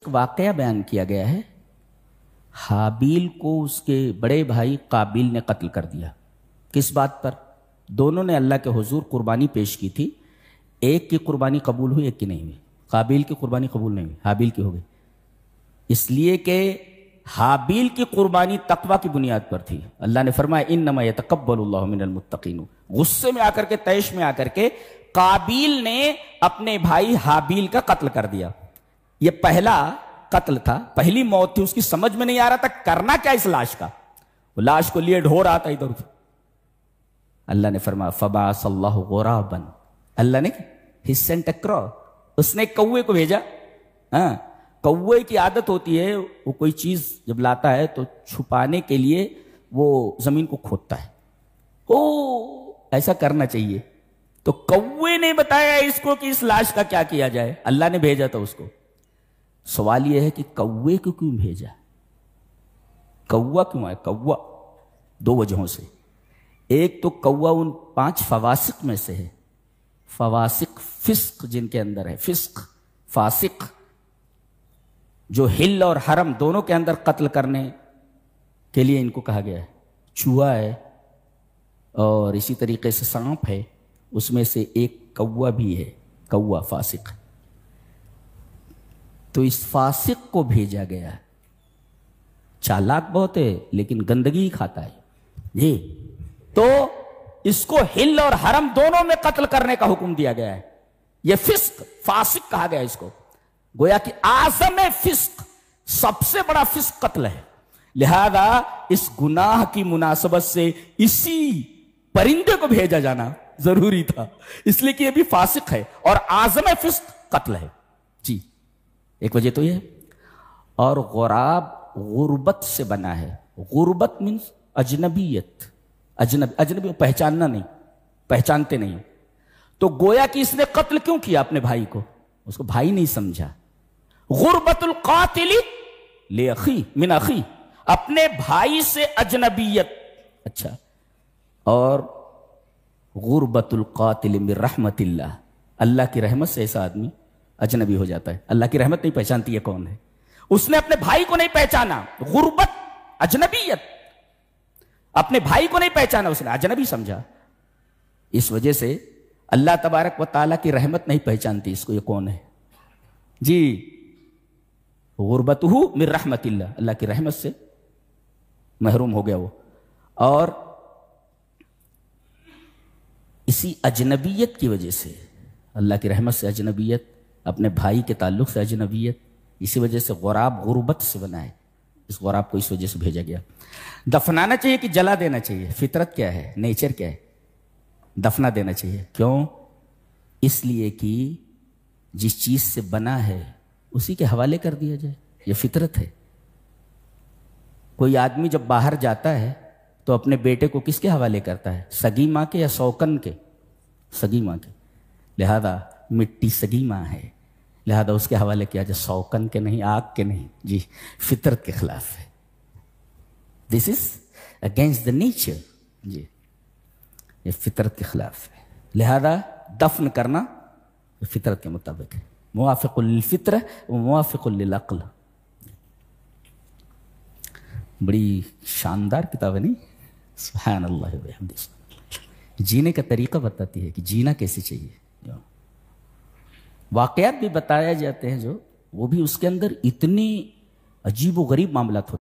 واقعہ بیان کیا گیا ہے، حابیل کو اس کے بڑے بھائی قابیل نے قتل کر دیا۔ کس بات پر؟ دونوں نے اللہ کے حضور قربانی پیش کی تھی، ایک کی قربانی قبول ہوئی، ایک کی نہیں ہوئی۔ قابیل کی قربانی قبول نہیں ہوئی، حابیل کی ہو گئی، اس لیے کہ حابیل کی قربانی تقوی کی بنیاد پر تھی۔ اللہ نے فرمایا انما یتقبل اللہ من المتقین۔ غصے میں آ کر کے، طیش میں آ کر کے قابیل نے اپنے بھائی حابیل کا قتل کر دیا۔ یہ پہلا قتل تھا، پہلی موت تھی، اس کی سمجھ میں نہیں آ رہا تھا کرنا کیا اس لاش کا، وہ لاش کو لیے ڈھو رہا تھا ادھر ادھر۔ اللہ نے فرمایا فبعث اللہ غرابا، اللہ نے he sent a crow، اس نے کوے کو بھیجا۔ ہاں، کوے کی عادت ہوتی ہے، وہ کوئی چیز جب لاتا ہے تو چھپانے کے لیے وہ زمین کو کھودتا ہے، ایسا کرنا چاہیے۔ تو کوے نے بتایا اس کو کہ اس لاش کا کیا کیا جائے، اللہ نے بھیجا تھا اس کو۔ سوال یہ ہے کہ کوے کو کیوں بھیجا؟ کوا کیوں آئے؟ کوا دو وجہوں سے، ایک تو کوا ان 5 فواسق میں سے ہے، فواسق فسق جن کے اندر ہے، فسق فاسق، جو حل اور حرم دونوں کے اندر قتل کرنے کے لیے ان کو کہا گیا ہے۔ چوہا ہے اور اسی طریقے سے سانپ ہے، اس میں سے ایک کوا بھی ہے، کوا فاسق۔ تو اس فاسق کو بھیجا گیا، چالاک بہت ہے لیکن گندگی ہی کھاتا ہے جی، تو اس کو حل اور حرم دونوں میں قتل کرنے کا حکم دیا گیا ہے۔ یہ فسق فاسق کہا گیا اس کو، گویا کہ اعظم فسق، سب سے بڑا فسق قتل ہے، لہذا اس گناہ کی مناسبت سے اسی پرندے کو بھیجا جانا ضروری تھا، اس لیے کہ یہ بھی فاسق ہے اور اعظم فسق قتل ہے جی، ایک وجہ تو یہ ہے۔ اور غراب غربت سے بنا ہے، غربت مینس اجنبیت، اجنبی پہچاننا نہیں، پہچانتے نہیں، تو گویا کہ اس نے قتل کیوں کیا اپنے بھائی کو؟ اس کو بھائی نہیں سمجھا۔ غربت القاتل لاخی من اخی، اپنے بھائی سے اجنبیت، اچھا، اور غربت القاتل من رحمت اللہ، اللہ کی رحمت سے ایسا آدمی اجنبی ہو جاتا ہے، اللہ کی رحمت نہیں پہچانتی ہے کون ہے، اس نے اپنے بھائی کو نہیں پہچانا، غربت اجنبیت، اپنے بھائی کو نہیں پہچانا، اس نے اجنبی سمجھا، اس وجہ سے اللہ تبارک و تعالیٰ کی رحمت نہیں پہچانتی اس کو، یہ کون ہے جی، غربتہ من رحمت اللہ، اللہ کی رحمت سے محروم ہو گیا وہ۔ اور اسی اجنبیت کی وجہ سے، اللہ کی رحمت سے اجنبیت، اپنے بھائی کے تعلق سے اجنبیت، اسی وجہ سے غراب غربت سے بنا ہے، اس غراب کو اس وجہ سے بھیجا گیا۔ دفنانا چاہیے کہ جلا دینا چاہیے؟ فطرت کیا ہے، نیچر کیا ہے؟ دفنا دینا چاہیے۔ کیوں؟ اس لیے کہ جس چیز سے بنا ہے اسی کے حوالے کر دیا جائے، یہ فطرت ہے۔ کوئی آدمی جب باہر جاتا ہے تو اپنے بیٹے کو کس کے حوالے کرتا ہے؟ سگی ماں کے یا سوکن کے؟ سگی ماں کے، لہذا مٹی سگی ماں ہے، لہذا اس کے حوالے کیا جائے، سوکن کے نہیں، آگ کے نہیں جی، فطرت کے خلاف ہے، دس از اگینسٹ دا نیچر جی، یہ فطرت کے خلاف ہے، لہذا دفن کرنا فطرت کے مطابق ہے، موافق للفطرہ و موافق للعقل۔ بڑی شاندار کتاب ہے نہیں؟ سبحان اللہ و بحمدہ، جینے کا طریقہ بتاتی ہے کہ جینا کیسے چاہیے، واقعات بھی بتایا جاتے ہیں جو، وہ بھی اس کے اندر اتنی عجیب و غریب معاملات ہوتے ہیں۔